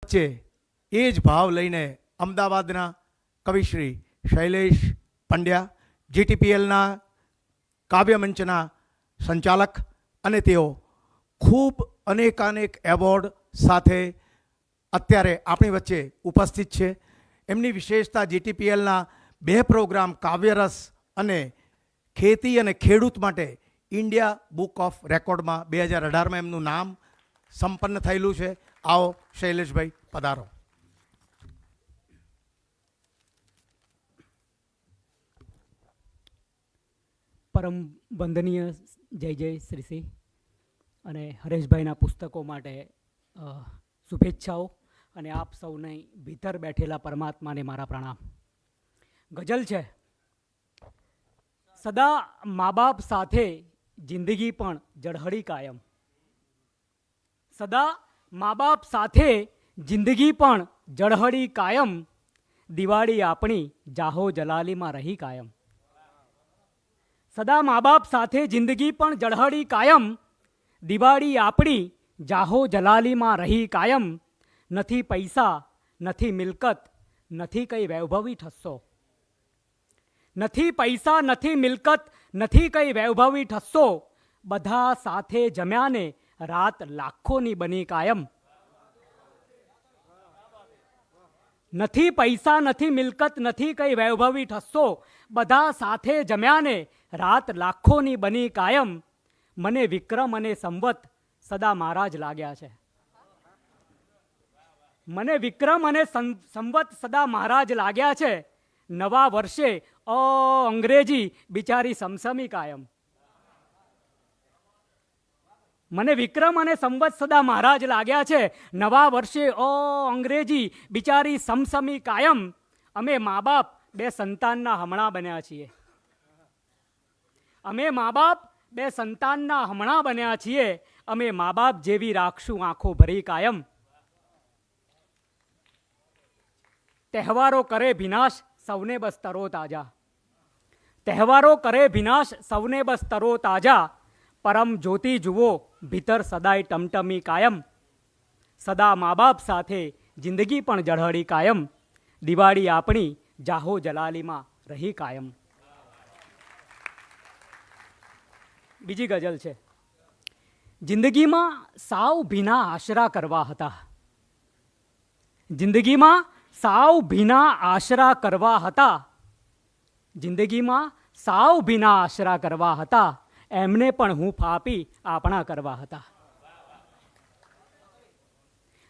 વચ્ચે એ જ ભાવ લઈને અમદાવાદના કવિશ્રી શૈલેષ પંડ્યા, જીટીપીએલના કાવ્યમંચના સંચાલક અને તેઓ ખૂબ અનેકાનેક એવોર્ડ સાથે અત્યારે આપણી વચ્ચે ઉપસ્થિત છે. એમની વિશેષતા જીટીપીએલના 2 પ્રોગ્રામ કાવ્યરસ અને ખેતી અને ખેડૂત માટે ઇન્ડિયા બુક ઓફ રેકોર્ડમાં 2018માં એમનું નામ સંપન્ન થયેલું છે. આવો શૈલેષભાઈ પધારો. પરમ વંદનીય જય જય શ્રી અને હરેશભાઈના પુસ્તકો માટે શુભેચ્છાઓ અને આપ સૌને ભીતર બેઠેલા પરમાત્માને મારા પ્રણામ. ગઝલ છે, સદા મા બાપ સાથે જિંદગી પણ ઝળહળી કાયમ. સદા મા બાપ સાથે જિંદગી પણ ઝળહળી કાયમ. દિવાળી આપણી જાહો જલાલીમાં રહી કાયમ. સદા મા બાપ સાથે જિંદગી પણ ઝળહળી કાયમ. દિવાળી આપણી જાહો જલાલીમાં રહી કાયમ. નથી પૈસા, નથી મિલકત, નથી કઈ વૈભવી ઠસ્સો. નથી પૈસા, નથી મિલકત, નથી કઈ વૈભવી ઠસ્સો. બધા સાથે જમ્યાને રાત લાખોની બની કાયમ. નથી પૈસા, નથી મિલકત, નથી કઈ વૈભવી ઠસ્સો. બધા સાથે જમ્યાને રાત લાખોની બની કાયમ. મને વિક્રમ અને સંવત સદા મારા જ લાગ્યા છે. મને વિક્રમ અને સંવત સદા મારા જ લાગ્યા છે. નવા વર્ષે અંગ્રેજી બિચારી સમસમી કાયમ. મને વિક્રમ અને સંવત સદા મારા જ લાગ્યા છે. નવા વર્ષે અંગ્રેજી બિચારી સમસમી કાયમ. અમે મા બાપ 2 સંતાનના હમણાં બન્યા છીએ. અમે મા બાપ 2 સંતાનના હમણાં બન્યા છીએ. અમે મા બાપ જેવી રાખશું આંખો ભરી કાયમ. તહેવારો કરે વિનાશ સૌને બસ તરો તાજા. તહેવારો કરે વિનાશ સૌને બસ તરો તાજા. પરમ જ્યોતિ જુઓ ભીતર સદાય ટમટમી કાયમ. સદા મા બાપ સાથે જિંદગી પણ ઝળહળી કાયમ. દિવાળી આપણી જાહો જલાલીમાં રહી કાયમ. બીજી ગઝલ છે, જિંદગીમાં સાવ ભીના આશરા કરવા હતા. જિંદગીમાં સાવ ભીના આશરા કરવા હતા. જિંદગીમાં સાવ ભીના આશરા કરવા હતા. એમને પણ હૂંફ આપી આપણા કરવા હતા.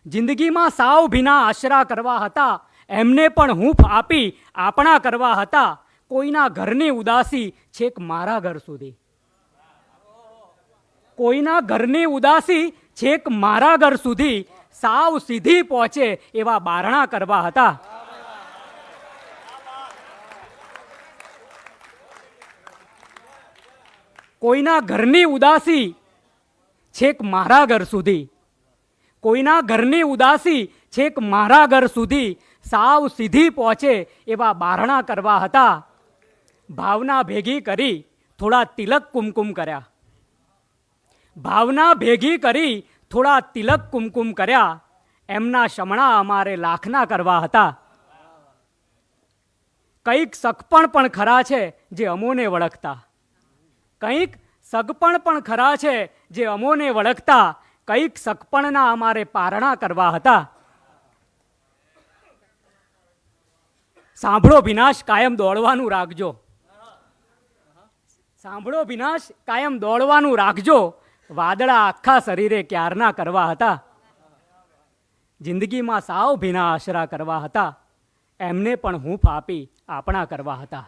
જિંદગીમાં સાવ ભીના આશરા કરવા હતા. એમને પણ હૂંફ આપી આપણા કરવા હતા. કોઈના ઘરની ઉદાસી છેક મારા ઘર સુધી. કોઈના ઘરની ઉદાસી છેક મારા ઘર સુધી. સાવ સીધી પહોંચે એવા બારણા કરવા હતા. કોઈના ઘરની ઉદાસી છેક મારા ઘર સુધી. કોઈના ઘરની ઉદાસી છેક મારા ઘર સુધી. સાવ સીધી પહોંચે એવા બારણા કરવા હતા. ભાવના ભેગી કરી થોડા તિલક કુમકુમ કર્યા. ભાવના ભેગી કરી થોડા તિલક કુમકુમ કર્યા. એમના શમણા અમારે લાખના કરવા હતા. કંઈક સગપણ પણ ખરા છે જે અમોને વળગતા. કંઈક સગપણ પણ ખરા છે જે અમોને વળગતા. કંઈક સગપણના અમારે પારણા કરવા હતા. સાંભળો વિનાશ કાયમ દોડવાનું રાખજો. સાંભળો વિનાશ કાયમ દોડવાનું રાખજો. વાદળા આખા શરીરે ક્યારના કરવા હતા. જિંદગીમાં સાવ ભીના આશરા કરવા હતા. એમને પણ હૂંફ આપી આપણા કરવા હતા.